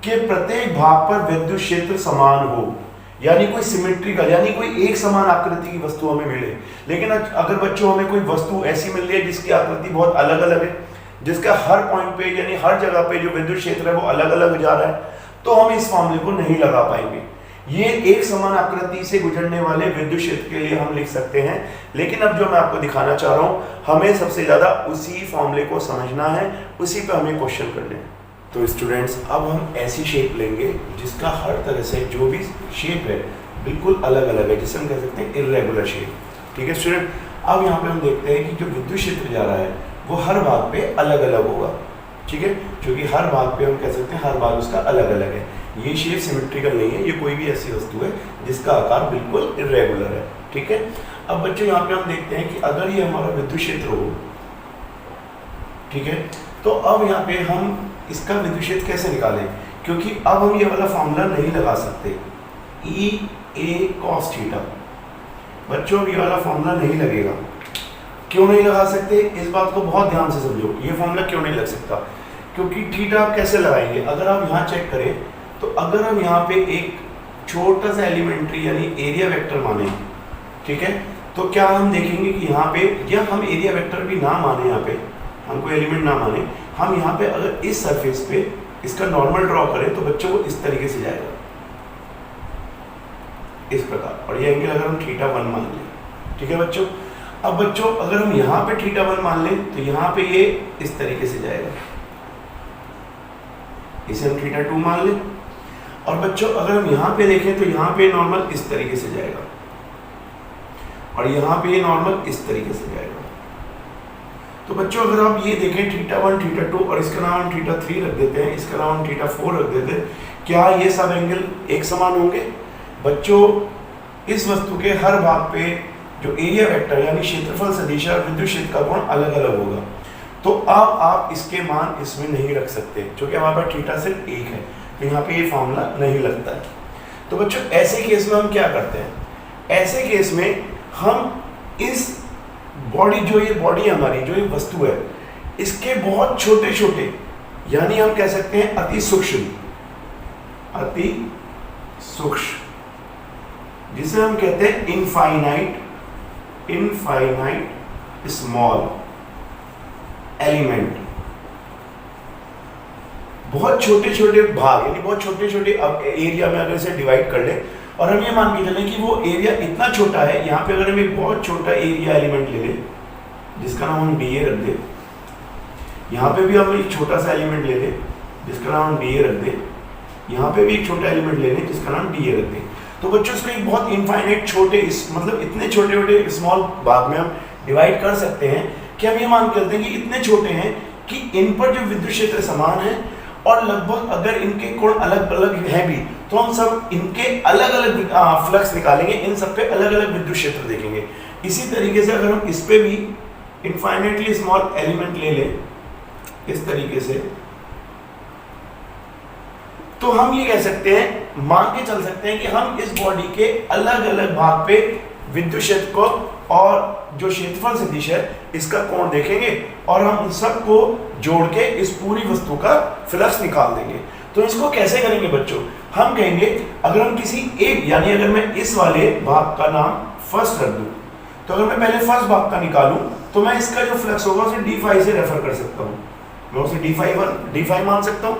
Speaker 1: के प्रत्येक भाग पर विद्युत क्षेत्र समान हो, यानी कोई सिमेट्रिकल यानी कोई एक समान आकृति की वस्तु हमें मिले। लेकिन अगर बच्चों हमें कोई वस्तु ऐसी मिल रही है जिसकी आकृति बहुत अलग अलग है, जिसका हर पॉइंट पे यानी हर जगह पे जो विद्युत क्षेत्र है वो अलग अलग जा रहा है, तो हम इस मामले को नहीं लगा पाएंगे। ये एक समान आकृति से गुजरने वाले विद्युत क्षेत्र के लिए हम लिख सकते हैं। लेकिन अब जो मैं आपको दिखाना चाह रहा हूँ, हमें सबसे ज्यादा उसी फॉर्मूले को समझना है, उसी पे हमें क्वेश्चन करने हैं। तो स्टूडेंट्स, अब हम ऐसी शेप लेंगे जिसका हर तरह से जो भी शेप है बिल्कुल अलग अलग है, जिसे हम कह सकते हैं इर्रेगुलर शेप। ठीक है स्टूडेंट, अब यहाँ पे हम देखते हैं कि जो विद्युत क्षेत्र जा रहा है वो हर भाग पे अलग अलग होगा। ठीक है, क्योंकि हर भाग पे हम कह सकते हैं हर भाग उसका अलग अलग है। ये शेप सिमेट्रिकल नहीं है, ये कोई भी ऐसी वस्तु है जिसका आकार बिल्कुल इर्रेगुलर है। ठीक है, अब बच्चों यहाँ पे हम देखते हैं कि अगर ये हमारा विद्युत क्षेत्र हो, ठीक है, तो अब यहाँ पे हम इसका विद्युत क्षेत्र कैसे निकालें, क्योंकि अब हम ये वाला फॉर्मूला नहीं लगा सकते E A cos थीटा। बच्चों ये वाला फॉर्मूला नहीं लगेगा। क्यों नहीं लगा सकते, इस बात को बहुत ध्यान से समझो। ये फॉर्मूला क्यों नहीं लग सकता, क्योंकि थीटा आप कैसे लगाएंगे, अगर आप यहाँ चेक करें तो अगर हम यहाँ पे एक छोटा सा एलिमेंट्री यानी एरिया वेक्टर माने, ठीक है, तो क्या हम देखेंगे कि यहाँ पे, या हम एरिया वेक्टर भी ना माने, यहाँ पे हम कोई एलिमेंट ना माने, हम यहाँ पे अगर इस सरफेस पे इसका नॉर्मल ड्रॉ करें तो बच्चों को इस तरीके से जाएगा, इस प्रकार। और ये एंगल अगर हम θ1 मान लें, ठीक है बच्चों। अब बच्चों अगर हम यहाँ पे θ1 मान लें तो यहाँ पे ये इस तरीके से जाएगा, इसे हम θ2 मान लें। और बच्चों अगर हम यहाँ पे देखें तो यहाँ पे नॉर्मल इस तरीके से जाएगा, और यहाँ पे ये नॉर्मल इस तरीके से जाएगा। तो बच्चों अगर आप ये देखें θ1 θ2 और इसका नाम हम θ3 रख देते हैं, इसका नाम हम θ4 रख देते हैं, क्या ये सब एंगल एक समान होंगे? बच्चों इस वस्तु के हर भाग पे जो एरिया वेक्टर यानी क्षेत्रफल सदिश और विद्युत क्षेत्र का कोण अलग अलग होगा। तो अब आप इसके मान इसमें नहीं रख सकते, क्योंकि हमारे पास थीटा सिर्फ एक है, तो यहाँ पे ये फॉर्मूला नहीं लगता है। तो बच्चों ऐसे केस में हम क्या करते हैं, ऐसे केस में हम इस बॉडी, जो ये बॉडी हमारी, जो ये वस्तु है, इसके बहुत छोटे छोटे यानी हम कह सकते हैं अति सूक्ष्म, अति सूक्ष्म, जिसे हम कहते हैं इनफाइनाइट स्मॉल एलिमेंट, बहुत छोटे छोटे भाग यानी बहुत छोटे छोटे एरिया में अगर इसे डिवाइड कर ले और हम ये मान के चलें कि वो एरिया इतना छोटा है, यहाँ पे अगर हम एक बहुत छोटा एरिया एलिमेंट ले लें जिसका नाम हम DA रख दें, यहाँ पे भी हम एक छोटा सा एलिमेंट ले लें जिसका नाम हम DA रख दें, यहाँ पे भी एक छोटा एलिमेंट ले लें जिसका नाम DA रख दें, तो बच्चों इसको एक बहुत इनफाइनाइट छोटे, मतलब इतने छोटे छोटे स्मॉल भाग में हम डिवाइड कर सकते हैं कि हम ये मान के चलते हैं कि इतने छोटे हैं कि इन पर जो विद्युत क्षेत्र समान है और लगभग अगर इनके कोण अलग अलग हैं भी तो हम सब इनके अलग अलग फ्लक्स निकालेंगे, इन सब पे अलग अलग विद्युत क्षेत्र देखेंगे। इसी तरीके से अगर हम इस पे भी इनफाइनाइटली स्मॉल एलिमेंट ले लें इस तरीके से, तो हम ये कह सकते हैं, मान के चल सकते हैं कि हम इस बॉडी के अलग अलग भाग पे विद्युत क्षेत्र को और जो क्षेत्रफल सदिश है इसका कोण देखेंगे और हम उन सब को जोड़ के इस पूरी वस्तु का फ्लक्स निकाल देंगे। तो इसको कैसे करेंगे बच्चों, हम कहेंगे अगर हम किसी एक, यानी अगर मैं इस वाले भाग का नाम फर्स्ट रख दूं, तो अगर मैं पहले फर्स्ट भाग का निकालूं तो मैं इसका जो फ्लक्स होगा उसे d5 से रेफर कर सकता हूं, मैं उसे d5 मान सकता हूं।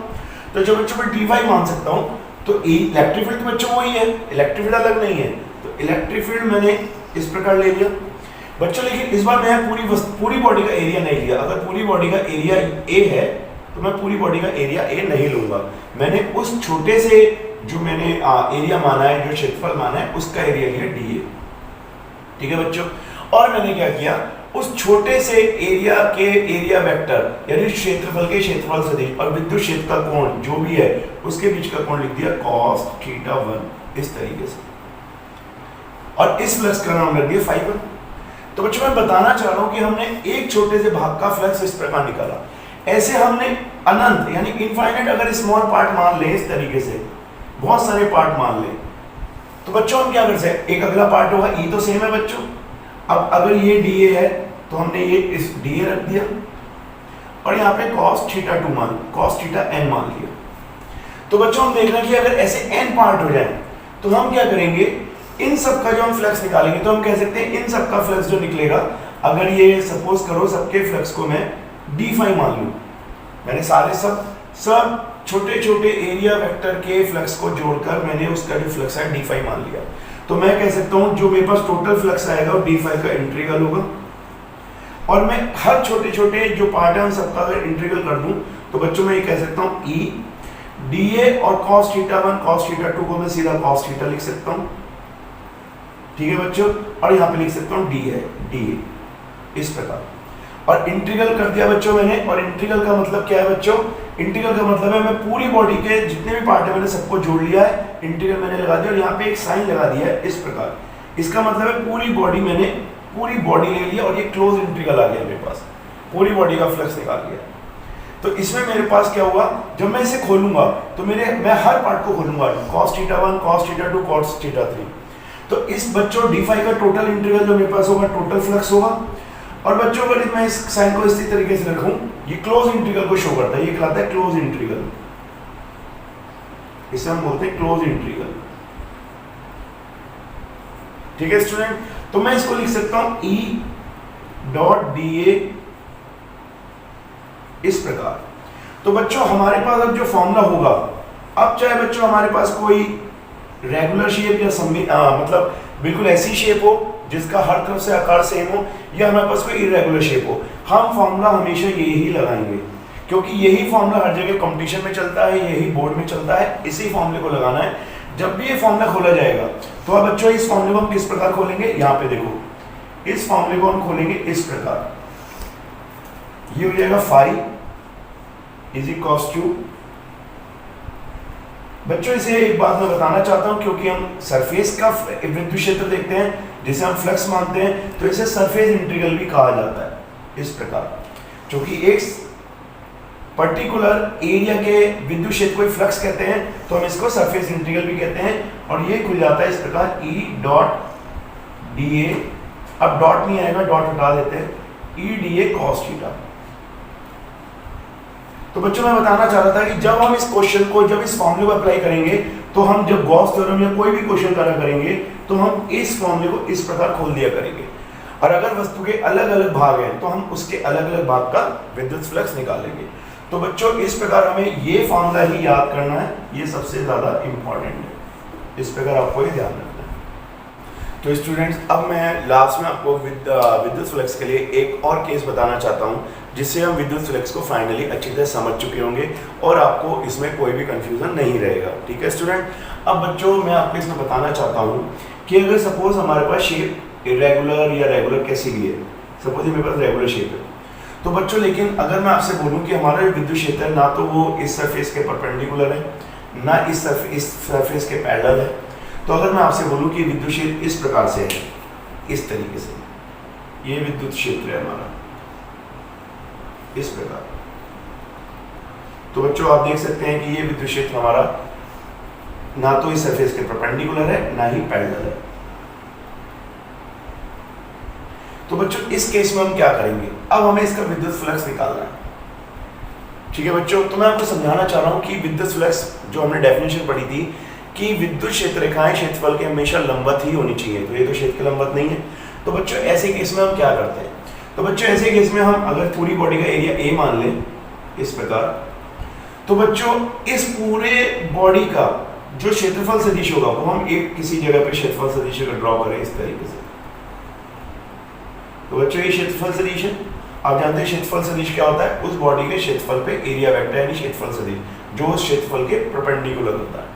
Speaker 1: तो जब बच्चों मैं d5 मान सकता हूं तो इलेक्ट्रिक फील्ड तो बच्चों वही है, इलेक्ट्रिक फील्ड अलग नहीं है, तो इलेक्ट्रिक फील्ड मैंने इस प्रकार ले लिया बच्चों। लेकिन इस बार मैं पूरी बॉडी का एरिया नहीं लिया, अगर पूरी बॉडी का एरिया A है तो मैं पूरी बॉडी का एरिया A नहीं लूंगा, मैंने उस छोटे से जो मैंने एरिया माना है, जो क्षेत्रफल माना है, उसका एरिया लिया DA, ठीक है बच्चों। और मैंने क्या किया, उस छोटे से एरिया के एरिया वेक्टर यानी क्षेत्रफल के क्षेत्रफल सदिश और विद्युत क्षेत्र का कोण जो भी है उसके बीच का कोण लिख दिया cos θ1 इस तरीके से, और इस फ्लक्स का नाम रख दिया φ1। तो बच्चों मैं बताना चाह रहा हूं कि हमने एक छोटे से भाग का फ्लक्स इस प्रकार निकाला, ऐसे हमने अनंत यानी इनफाइनाइट अगर स्मॉल पार्ट मान ले, इस तरीके से बहुत सारे पार्ट मान ले, तो बच्चों हम क्या कर सकते, एक अगला पार्ट होगा E तो सेम है बच्चों। अब अगर ये DA है तो हमने ये इस DA रख दिया और यहाँ पे cos θn मान लिया। तो बच्चों हम देख रहे हैं कि अगर ऐसे n पार्ट हो जाए तो हम क्या करेंगे, इन सब का जो हम फ्लक्स निकालेंगे तो हम कह सकते हैं इन सब का फ्लक्स जो निकलेगा, अगर ये सपोज करो सबके फ्लक्स को मैं d5 मान लूं, मैंने सारे सब छोटे छोटे एरिया वेक्टर के फ्लक्स को जोड़कर मैंने उसका जो फ्लक्स है d फाई मान लिया। तो मैं कह सकता हूं जो मेरे पास टोटल फ्लक्स आएगा वो d फाई का इंटीग्रल होगा, और मैं हर छोटे छोटे जो पार्ट है उन सबका अगर इंटीग्रल कर दूं तो बच्चों मैं ये कह सकता हूं e dA और cos थीटा 1 cos थीटा 2 को मैं सीधा cos थीटा लिख सकता हूं, ठीक है बच्चों, और यहाँ पे लिख सकता हूँ dA इस प्रकार, और इंटीग्रल कर दिया बच्चों मैंने। और इंटीग्रल का मतलब क्या है बच्चों, इंटीग्रल का मतलब है मैं पूरी बॉडी के जितने भी पार्ट है मैंने सबको जोड़ लिया है, इंटीग्रल मैंने लगा दिया और यहाँ पे एक साइन लगा दिया है इस प्रकार। इसका मतलब है पूरी बॉडी मैंने पूरी बॉडी ले लिया और ये क्लोज इंटीग्रल आ गया मेरे पास, पूरी बॉडी का फ्लक्स निकाल लिया। तो इसमें मेरे पास क्या हुआ, जब मैं इसे खोलूंगा तो मैं हर पार्ट को खोलूंगा, cos theta 1 cos theta 2 cos theta 3। तो इस बच्चों d फाई का टोटल इंटीग्रल जो मेरे पास होगा टोटल फ्लक्स होगा। और बच्चों अगर मैं इस साइन को इसी तरीके से रखूं, ये क्लोज इंटीग्रल को शो करता है, ये कहलाता है क्लोज इंटीग्रल, इसे हम बोलते हैं क्लोज इंटीग्रल, ठीक है स्टूडेंट। तो मैं इसको लिख सकता हूं E डॉट dA इस प्रकार। तो बच्चों हमारे पास अब जो फॉर्मूला होगा, अब चाहे बच्चों हमारे पास कोई रेगुलर शेप या मतलब बिल्कुल ऐसी शेप हो जिसका हर तरफ से आकार सेम हो, या हमारे पास कोई इरेगुलर शेप हो, हम फॉर्मूला हमेशा यही लगाएंगे, क्योंकि यही फॉर्मूला हर जगह कंपटीशन में चलता है, यही बोर्ड में चलता है, इसी फॉर्मूले को लगाना है। जब भी ये फॉर्मूला खोला जाएगा तो अब बच्चों इस फॉर्मूले को हम किस प्रकार खोलेंगे, यहाँ पे देखो, इस फॉर्मूले को हम खोलेंगे इस प्रकार, ये हो जाएगा फाई इज इक्वल्स टू। बच्चों इसे एक बात मैं बताना चाहता हूं, क्योंकि हम सरफेस का विद्युत क्षेत्र देखते हैं जिसे हम फ्लक्स मानते हैं, तो इसे सरफेस इंटीग्रल भी कहा जाता है इस प्रकार, क्योंकि एक पर्टिकुलर एरिया के विद्युत क्षेत्र को फ्लक्स कहते हैं तो हम इसको सरफेस इंटीग्रल भी कहते हैं। और ये खुल जाता है इस प्रकार E डॉट dA, अब डॉट नहीं आएगा, डॉट हटा देते हैं, E dA cos थीटा। तो बच्चों मैं बताना चाह रहा था कि जब हम इस क्वेश्चन को, जब इस फॉर्मूले को अप्लाई करेंगे, तो हम जब गॉस थ्योरम या कोई भी क्वेश्चन करा करेंगे तो हम इस फॉर्मूले को इस प्रकार खोल दिया करेंगे, और अगर वस्तु के अलग अलग भाग हैं तो हम उसके अलग अलग भाग का विद्युत फ्लक्स निकालेंगे। तो बच्चों इस प्रकार हमें ये फॉर्मूला ही याद करना है, ये सबसे ज्यादा इंपॉर्टेंट है, इस प्रकार आपको ये ध्यान रखना है। तो स्टूडेंट्स अब मैं लास्ट में आपको विद्युत फ्लक्स के लिए एक और केस बताना चाहता हूँ, जिससे हम विद्युत फ्लक्स को फाइनली अच्छी तरह समझ चुके होंगे और आपको इसमें कोई भी कंफ्यूजन नहीं रहेगा, ठीक है स्टूडेंट। अब बच्चों मैं आपको इसमें बताना चाहता हूँ कि अगर सपोज हमारे पास शेप इरेगुलर या रेगुलर कैसी भी है, सपोज मेरे पास रेगुलर शेप है, तो बच्चों लेकिन अगर मैं आपसे बोलूँ कि हमारा जो विद्युत क्षेत्र है ना तो वो इस सरफेस के परपेंडिकुलर है, ना इस सरफेस के पैरेलल है, तो अगर मैं आपसे बोलूँ कि विद्युत क्षेत्र इस प्रकार से है, इस तरीके से, ये विद्युत क्षेत्र है हमारा इस प्रकार, तो बच्चों आप देख सकते हैं कि ये विद्युत क्षेत्र हमारा ना तो इस सरफेस के परपेंडिकुलर है ना ही पैरेलल है। तो बच्चों इस केस में हम क्या करेंगे, अब हमें इसका विद्युत फ्लक्स निकालना है, ठीक है बच्चों। तो मैं आपको समझाना चाह रहा हूं कि विद्युत फ्लक्स जो हमने डेफिनेशन पढ़ी थी कि विद्युत क्षेत्र रेखाएं क्षेत्रफल के हमेशा लंबवत ही होनी चाहिए, तो ये तो क्षेत्र के लंबवत नहीं है। तो बच्चों ऐसे केस में हम क्या करते हैं, तो बच्चों ऐसे केस में हम अगर पूरी बॉडी का एरिया ए मान लें इस प्रकार, तो बच्चों इस पूरे बॉडी का जो क्षेत्रफल सदिश होगा वो हम एक किसी जगह पे क्षेत्रफल सदिश का ड्रॉ करें इस तरीके से। तो बच्चों ये क्षेत्रफल सदिश है, आप जानते हैं क्षेत्रफल सदिश क्या होता है, उस बॉडी के क्षेत्रफल पे एरिया वेक्टर यानी क्षेत्रफल सदिश जो उस क्षेत्रफल के परपेंडिकुलर होता है।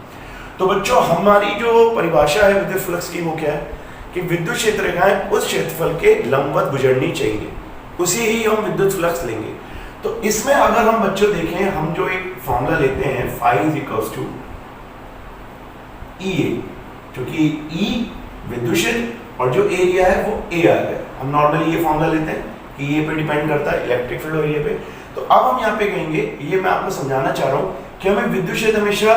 Speaker 1: तो बच्चों हमारी जो परिभाषा है विद्युत फ्लक्स की वो क्या है कि विद्युत क्षेत्र रेखाएं उस क्षेत्रफल के लंबवत गुजरनी चाहिए, उसी ही हम विद्युत फ्लक्स लेंगे। तो इसमें अगर हम बच्चों देखें, हम जो एक फॉर्मूला लेते हैं फाई इज इक्वल्स टू ई, क्योंकि ई विद्युत क्षेत्र और जो एरिया है वो ए आ गया, हम नॉर्मली ये फॉर्मूला लेते हैं कि ये पे डिपेंड करता है इलेक्ट्रिक फील्ड और ये पे। तो अब हम यहाँ पे कहेंगे, ये मैं आपको समझाना चाह रहा हूँ कि हमें विद्युत क्षेत्र हमेशा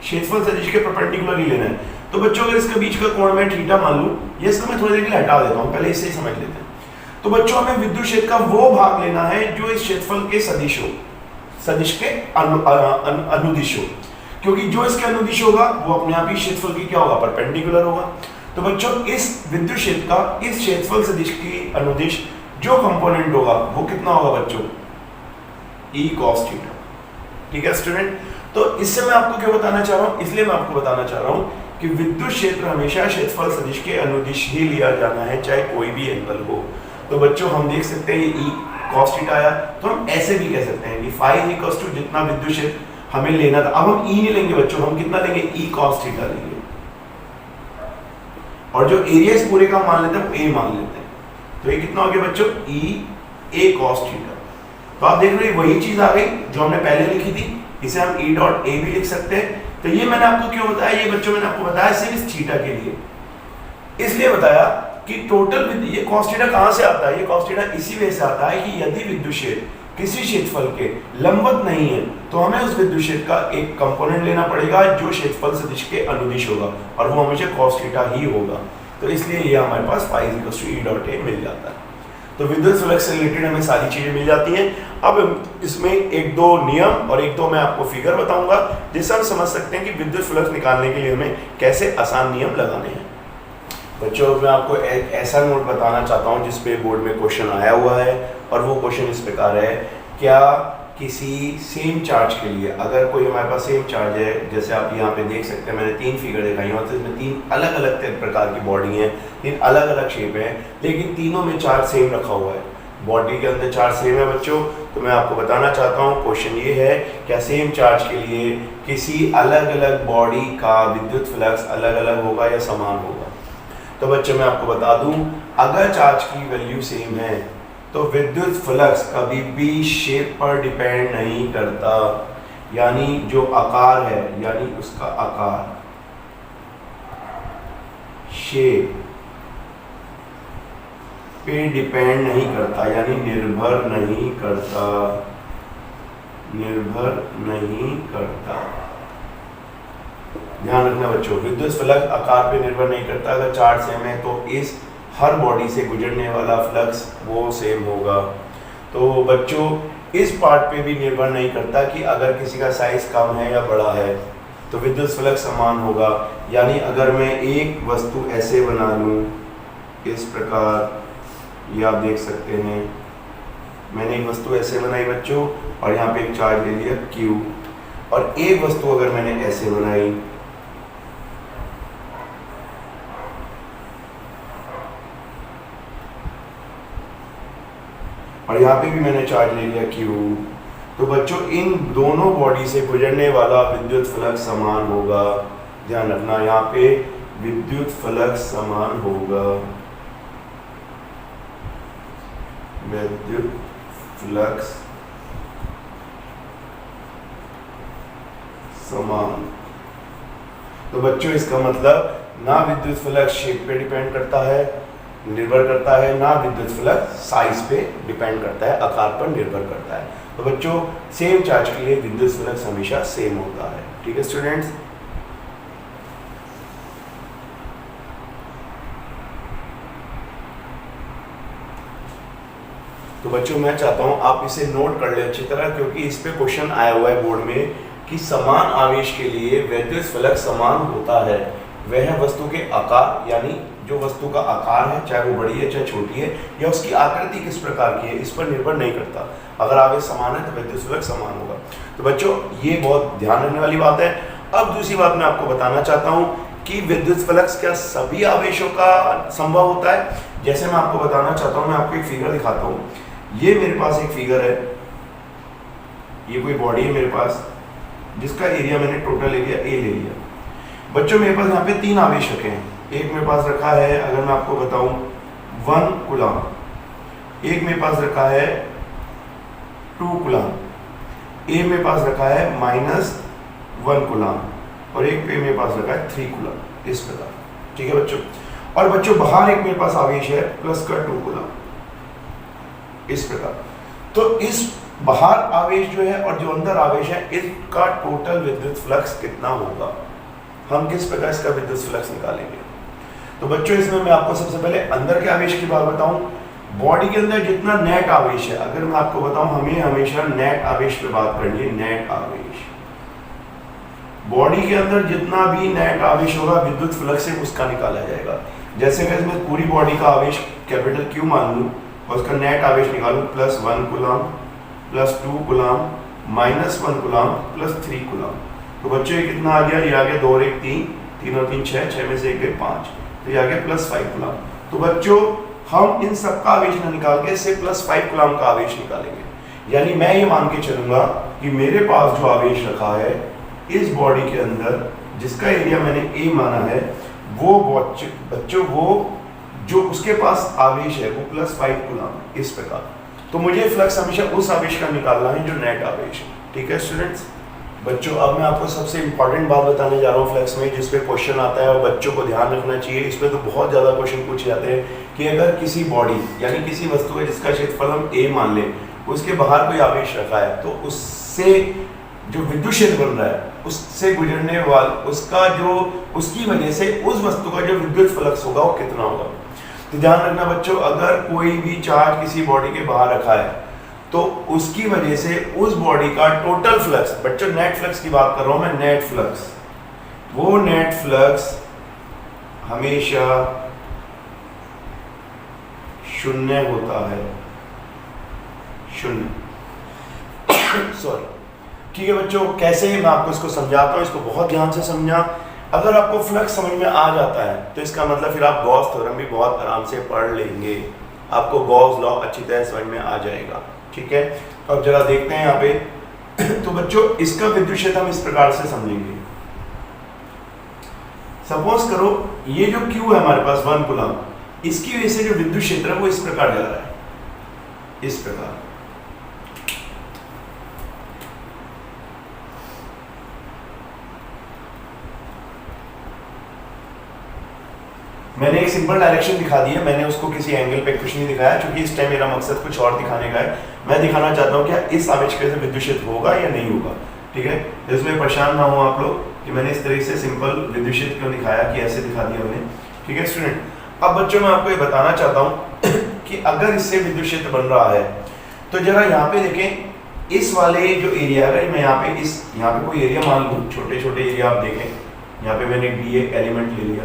Speaker 1: क्षेत्रफल सदिश के परपेंडिकुलर ही लेना है। तो बच्चों अगर इसके बीच का कोण मैं थीटा मान लूं, ये इसको मैं थोड़ी देर के लिए हटा देता हूँ, पहले इससे ही समझ लेते हैं। तो बच्चों हमें विद्युत क्षेत्र का वो भाग लेना है जो इस क्षेत्रफल के सदिश हो, सदिश के अनुदिश हो, क्योंकि जो इसके अनुदिश होगा वो अपने आप ही क्षेत्रफल की क्या होगा, परपेंडिकुलर होगा। तो बच्चों इस विद्युत क्षेत्र का इस क्षेत्रफल सदिश की अनुदिश जो कंपोनेंट होगा वो कितना होगा बच्चों, E cos थीटा, ठीक है स्टूडेंट। तो इससे मैं आपको क्यों बताना चाह रहा हूँ, इसलिए मैं आपको बताना चाह रहा हूँ कि विद्युत क्षेत्र हमेशा क्षेत्रफल सदिश के अनुदिश ही लिया जाना है, चाहे कोई भी एंगल हो। तो बच्चों हम देख सकते हैं ये E cos थीटा आया, तो हम ऐसे भी कह सकते हैं कि फाई इज इक्वल टू जितना विद्युत क्षेत्र हमें लेना था, अब हम E नहीं लेंगे बच्चों, हम कितना लेंगे, E cos थीटा लेंगे, और जो एरिया इस पूरे का मान लेते हैं वो A मान लेते हैं। तो ये कितना हो गया बच्चों, E A cos थीटा। तो आप देख रहे हैं वही चीज आ गई जो हमने पहले लिखी थी, इसे हम E डॉट A भी लिख सकते हैं। तो ये मैंने आपको क्यों बताया, ये बच्चों मैंने आपको बताया सिर्फ इस थीटा के लिए, इसलिए बताया कि टोटल ये cos थीटा कहां से आता है, ये cos थीटा इसी वजह से आता है कि यदि विद्युत क्षेत्र किसी क्षेत्रफल के लंबवत नहीं है तो हमें उस विद्युत क्षेत्र का एक कंपोनेंट लेना पड़ेगा जो क्षेत्रफल सदिश के अनुदिश होगा, और वो हमेशा cos थीटा ही होगा। तो इसलिए ये हमारे पास phi is equal to E dot A मिल जाता है। तो विद्युत फ्लक्स से रिलेटेड हमें सारी चीजें मिल जाती हैं। अब इसमें एक दो नियम और एक दो मैं आपको फिगर बताऊंगा जिससे हम समझ सकते हैं कि विद्युत फ्लक्स निकालने के लिए हमें कैसे आसान नियम लगाने हैं। बच्चों मैं आपको एक ऐसा नोट बताना चाहता हूं जिसपे बोर्ड में क्वेश्चन आया हुआ है, और वो क्वेश्चन इस प्रकार है, क्या किसी सेम चार्ज के लिए, अगर कोई हमारे पास सेम चार्ज है, जैसे आप यहाँ पे देख सकते हैं मैंने 3 फिगर दिखाई हैं, तो इसमें 3 अलग अलग प्रकार की बॉडी हैं, 3 अलग अलग शेप है, लेकिन तीनों में चार्ज सेम रखा हुआ है, बॉडी के अंदर चार्ज सेम है बच्चों। तो मैं आपको बताना चाहता हूँ क्वेश्चन ये है, क्या सेम चार्ज के लिए किसी अलग अलग बॉडी का विद्युत फ्लक्स अलग अलग होगा या समान होगा। तो बच्चों मैं आपको बता दूं, अगर चार्ज की वैल्यू सेम है तो विद्युत फ्लक्स कभी भी शेप पर डिपेंड नहीं करता, यानी जो आकार है, यानी उसका आकार, शेप पे डिपेंड नहीं करता, यानी निर्भर नहीं करता, निर्भर नहीं करता। ध्यान रखना बच्चों, विद्युत फ्लक्स आकार पे निर्भर नहीं करता। अगर चार्ज सेम है तो इस हर बॉडी से गुजरने वाला फ्लक्स वो सेम होगा। तो बच्चों इस पार्ट पे भी निर्भर नहीं करता कि अगर किसी का साइज कम है या बड़ा है तो विद्युत फ्लक्स समान होगा। यानी अगर मैं एक वस्तु ऐसे बना लूँ इस प्रकार, ये आप देख सकते हैं, मैंने एक वस्तु ऐसे बनाई बच्चों और यहाँ पे एक चार्ज ले लिया Q, और एक वस्तु अगर मैंने ऐसे बनाई, और यहाँ पे भी मैंने चार्ज ले लिया Q, तो बच्चों इन दोनों बॉडी से गुजरने वाला विद्युत फ्लक्स समान होगा। ध्यान रखना, यहाँ पे विद्युत फ्लक्स समान होगा, विद्युत फ्लक्स समान। तो बच्चों इसका मतलब ना विद्युत फ्लक्स शेप पे डिपेंड करता है, निर्भर करता है, ना विद्युत फ्लक्स साइज पे डिपेंड करता है, आकार पर निर्भर करता है। तो बच्चों सेम चार्ज के लिए विद्युत फ्लक्स हमेशा सेम होता है। ठीक है स्टूडेंट्स। तो बच्चों मैं चाहता हूं आप इसे नोट कर ले अच्छी तरह, क्योंकि इस पे क्वेश्चन आया हुआ है बोर्ड में कि समान आवेश के लिए विद्युत फ्लक्स समान होता है वह वस्तु के आकार, यानी जो वस्तु का आकार है, चाहे वो बड़ी है चाहे छोटी है, या उसकी आकृति किस प्रकार की है, इस पर निर्भर नहीं करता। अगर आवेश समान है तो विद्युत फ्लक्स समान होगा। तो बच्चों ये बहुत ध्यान रखने वाली बात है। अब दूसरी बात मैं आपको बताना चाहता हूँ कि विद्युत फ्लक्स क्या सभी आवेशों का संभव होता है। जैसे मैं आपको बताना चाहता हूँ, मैं आपको एक फिगर दिखाता हूँ। ये मेरे पास एक फिगर है, ये कोई बॉडी है मेरे पास जिसका एरिया मैंने टोटल एरिया A ले लिया। बच्चों मेरे पास यहाँ पे 3 आवेश रखे हैं। एक मेरे पास रखा है, अगर मैं आपको बताऊं 1 कूलम, एक मेरे पास रखा है 2 कूलम, एक मेरे पास रखा है -1 कूलम, और एक पे मेरे पास रखा है 3 कूलम, इस प्रकार। ठीक है बच्चों। और बच्चों बाहर एक मेरे पास आवेश है प्लस का 2 कूलम, इस प्रकार। तो इस बाहर आवेश जो है और जो अंदर आवेश है, इसका टोटल विद्युत फ्लक्स कितना होगा, हम किस प्रकार इसका विद्युत फ्लक्स निकालेंगे। तो बच्चों इसमें मैं आपको सबसे पहले अंदर के आवेश की बात बताऊं। बॉडी के अंदर जितना नेट आवेश है, अगर मैं आपको बताऊं, हमें हमेशा नेट आवेश पे बात करनी है। नेट आवेश, बॉडी के अंदर जितना भी नेट आवेश होगा विद्युत फ्लक्स से उसका निकाला जाएगा। जैसे अगर मैं पूरी बॉडी का आवेश कैपिटल Q मान लूं और उसका नेट आवेश निकालूं +1 coulomb +2 coulomb -1 coulomb plus 3 coulomb. तो बच्चों ये कितना आ गया, ये आ गया 2 और 1 3, 3 और 3 6, 6 में से 1 गए 5, तो ये आ गया +5 कूलम। तो बच्चों हम इन सब का आवेश ना निकाल के इससे +5 कूलम का आवेश निकालेंगे। यानी मैं ये मान के चलूंगा कि मेरे पास जो आवेश रखा है इस बॉडी के अंदर, जिसका एरिया मैंने A माना है, वो बच्चों वो जो उसके पास आवेश है वो +5 कूलम, इस प्रकार। तो मुझे फ्लक्स हमेशा उस आवेश का निकालना है जो नेट आवेश है। ठीक है स्टूडेंट्स। बच्चों अब मैं आपको सबसे इंपॉर्टेंट बात बताने जा रहा हूँ फ्लक्स में, जिस पे क्वेश्चन आता है और बच्चों को ध्यान रखना चाहिए। इस पे तो बहुत ज़्यादा क्वेश्चन पूछे जाते हैं कि अगर किसी बॉडी यानी किसी वस्तु है जिसका क्षेत्रफल हम A मान लें, उसके बाहर कोई आवेश रखा है, तो उससे जो विद्युत क्षेत्र बन रहा है उससे गुजरने वाला उसका जो उसकी वजह से उस वस्तु का जो विद्युत फ्लक्स होगा वो कितना होगा। तो ध्यान रखना बच्चों, अगर कोई भी चार्ज किसी बॉडी के बाहर रखा है तो उसकी वजह से उस बॉडी का टोटल फ्लक्स, बच्चों नेट फ्लक्स की बात कर रहा हूं मैं, नेट फ्लक्स, वो नेट फ्लक्स हमेशा 0 होता है, 0। सॉरी। ठीक है बच्चों, कैसे मैं आपको इसको समझाता हूँ, इसको बहुत ध्यान से समझा। अगर आपको फ्लक्स समझ में आ जाता है तो इसका मतलब फिर आप गॉस थ्योरम भी बहुत आराम से पढ़ लेंगे, आपको गॉस लॉ अच्छी तरह समझ में आ जाएगा। ठीक है, तो अब जरा देखते हैं यहाँ पे। तो बच्चों इसका विद्युत क्षेत्र हम इस प्रकार से समझेंगे। सपोज करो ये जो Q है हमारे पास 1 कूलम, इसकी वजह से जो विद्युत क्षेत्र है वो इस प्रकार जा रहा है, इस प्रकार। मैंने एक सिंपल डायरेक्शन दिखा दी है, मैंने उसको किसी एंगल पे कुछ नहीं दिखाया, क्योंकि इस टाइम मेरा मकसद कुछ और दिखाने का है। मैं दिखाना चाहता हूँ क्या इस आवेश के से विद्युत क्षेत्र होगा या नहीं होगा। ठीक है, इसमें परेशान ना हो आप लोग कि मैंने इस तरह से सिंपल विद्युत क्षेत्र क्यों दिखाया, कि ऐसे दिखा दिया मैंने। ठीक है स्टूडेंट, अब बच्चों मैं आपको ये बताना चाहता हूँ कि अगर इससे विद्युत क्षेत्र बन रहा है तो जरा यहाँ पे देखें, इस वाले जो एरिया है, मैं यहाँ पे कोई एरिया मान लूँ, छोटे छोटे एरिया आप देखें, यहाँ पे मैंने डी एलिमेंट ले लिया,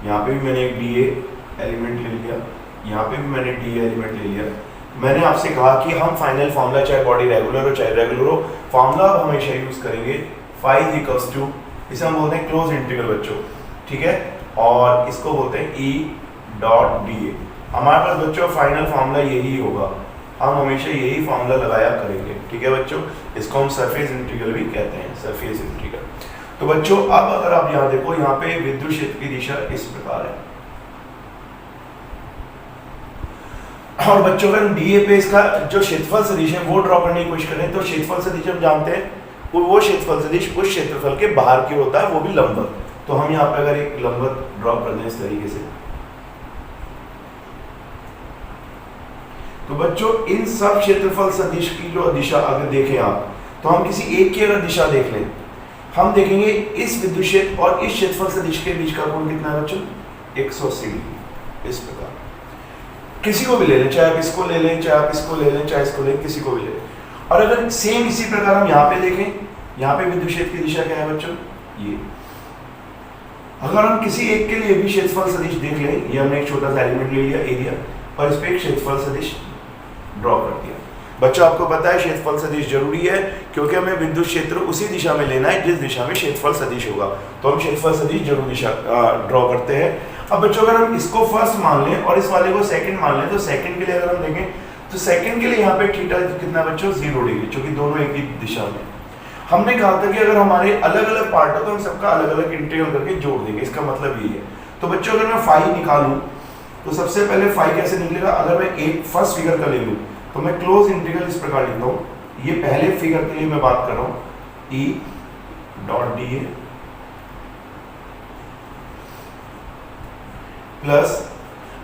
Speaker 1: यहाँ पे भी मैंने एक डी एलिमेंट ले लिया, यहाँ पे भी मैंने डी एलिमेंट ले लिया। मैंने आपसे कहा कि हम फाइनल फॉर्मूला चाहे बॉडी रेगुलर हो चाहे रेगुलर हो, फॉर्मूला हमेशा यूज करेंगे फाई इक्वल्स टू, इसे हम बोलते हैं क्लोज इंटीग्रल बच्चों। ठीक है, और इसको बोलते हैं ई डॉट डी ए। हमारे पास बच्चों फाइनल फॉर्मूला यही होगा, हम हमेशा यही फॉर्मूला लगाया करेंगे। ठीक है बच्चों, इसको हम सरफेस इंटीग्रल भी कहते हैं, सरफेस इंटीग्रल। तो बच्चों अब अगर आप यहाँ देखो, यहाँ पे विद्युत क्षेत्र की दिशा इस प्रकार है, और बच्चों अगर हम डीए पे इसका जो क्षेत्रफल सदिश है वो ड्रॉ करने की कोशिश करें, तो क्षेत्रफल सदिश हम जानते हैं वो क्षेत्रफल सदिश उस क्षेत्रफल के बाहर की होता है, वो भी लंबवत। तो हम यहाँ पे अगर एक लंबवत ड्रॉ कर दें इस तरीके से, तो बच्चों इन सब क्षेत्रफल सदिश की जो दिशा अगर देखें आप, तो हम किसी एक की अगर दिशा देख लें, हम देखेंगे इस विद्युत क्षेत्र और इस क्षेत्रफल सदिश के बीच का कोण कितना है बच्चों, 180 डिग्री। इस प्रकार किसी को भी ले लें, चाहे आप इसको ले लें, चाहे आप इसको ले लें, चाहे इसको ले लें, किसी को भी ले लें। और अगर सेम इसी प्रकार हम यहाँ पे देखें, यहाँ पे विद्युत क्षेत्र की दिशा क्या है बच्चों, ये। अगर हम किसी एक के लिए भी क्षेत्रफल सदिश देख लें, ये हमने एक छोटा सा एलिमेंट ले लिया एरिया, और इस पे एक क्षेत्रफल सदिश ड्रॉ कर दिया। बच्चों आपको पता है क्षेत्रफल सदिश जरूरी है, क्योंकि हमें विद्युत क्षेत्र उसी दिशा में लेना है जिस दिशा में क्षेत्रफल सदिश होगा, तो हम क्षेत्रफल सदिश जरूर दिशा ड्रॉ करते हैं। अब बच्चों अगर हम इसको फर्स्ट मान लें और इस वाले को सेकंड मान लें, तो सेकंड के लिए अगर हम देखें तो सेकंड के लिए यहाँ पे थीटा कितना बच्चों, 0 डिग्री, क्योंकि दोनों एक ही दिशा में। हमने कहा था कि अगर हमारे अलग अलग पार्ट हो तो हम सबका अलग अलग इंटीग्रल करके जोड़ देंगे, इसका मतलब यही है। तो बच्चों अगर मैं फाई निकालूं तो सबसे पहले फाई कैसे निकलेगा, अगर मैं एक फर्स्ट फिगर का ले लूं तो मैं क्लोज इंटीग्रल इस प्रकार लिखता हूँ, ये पहले फिगर के लिए मैं बात कर रहा हूँ, E dot D A plus.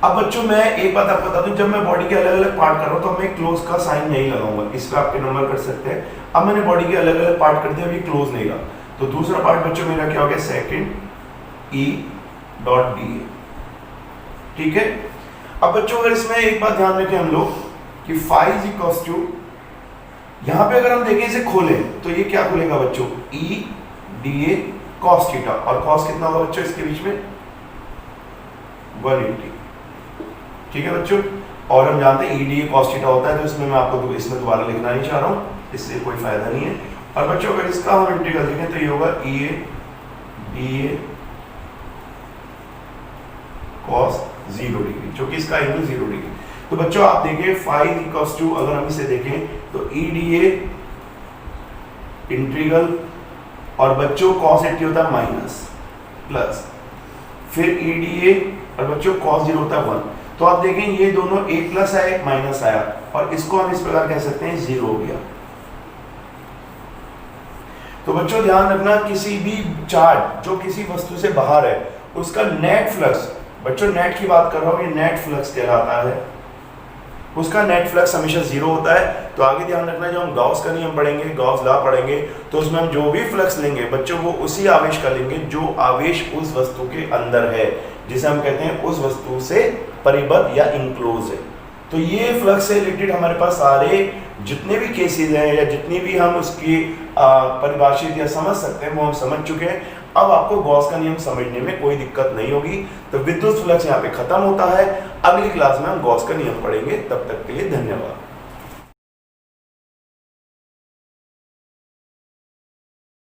Speaker 1: अब बच्चों मैं एक बात आपको बता दूं, जब मैं बॉडी के अलग अलग पार्ट कर रहा हूं तो मैं क्लोज का साइन नहीं लगाऊंगा, इस पे आपके नंबर कर सकते हैं। अब मैंने बॉडी के अलग अलग पार्ट कर दिया, अभी क्लोज नहीं रहा, तो दूसरा पार्ट बच्चों मेरा क्या हो गया, second E dot D A. ठीक है, अब बच्चों अगर इसमें एक बात ध्यान रखें हम लोग कि फाई इज इक्वल्स टू, यहां पे अगर हम देखें इसे खोलें तो ये क्या खुलेगा बच्चों, E D A cos theta, और कॉस कितना होगा बच्चों इसके बीच में, 180। ठीक है बच्चों, और हम जानते हैं E D A cos theta होता है, तो इसमें मैं आपको इसमें दोबारा लिखना नहीं चाह रहा हूं, इससे कोई फायदा नहीं है। और बच्चों अगर इसका हम इंटीग्रल देखें तो ये होगा ई ए cos 0 डिग्री, जो कि इसका एंगल 0 डिग्री। तो बच्चों आप देखिए फाई इक्वल्स टू, अगर हम इसे देखें तो ई डी ए इंटीग्रल, और बच्चों cos 80 होता है माइनस प्लस, फिर ई डी ए और बच्चों cos 0 होता है 1। तो आप देखें ये दोनों एक प्लस आया एक माइनस आया, और इसको हम इस प्रकार कह सकते हैं 0 हो गया। तो बच्चों ध्यान रखना, किसी भी चार्ज जो किसी वस्तु से बाहर है उसका नेट फ्लक्स, बच्चों नेट की बात कर रहा हूं, ये नेट फ्लक्स कहलाता है, उसका नेट फ्लक्स हमेशा 0 होता है। तो आगे ध्यान रखना, जब हम गॉस का नियम पढ़ेंगे, गॉस लॉ पढ़ेंगे, तो उसमें हम जो भी फ्लक्स लेंगे बच्चों वो उसी आवेश का लेंगे जो आवेश उस वस्तु के अंदर है, जिसे हम कहते हैं उस वस्तु से परिबद्ध या इंक्लोज है। तो ये फ्लक्स से रिलेटेड हमारे पास सारे जितने भी केसेस हैं या जितनी भी हम उसकी परिभाषित या समझ सकते हैं वो हम समझ चुके हैं। अब आपको गॉस का नियम समझने में कोई दिक्कत नहीं होगी। तो विद्युत फ्लक्स यहाँ पे खत्म होता है। अगली क्लास में हम गॉस का नियम पढ़ेंगे। तब तक के लिए धन्यवाद।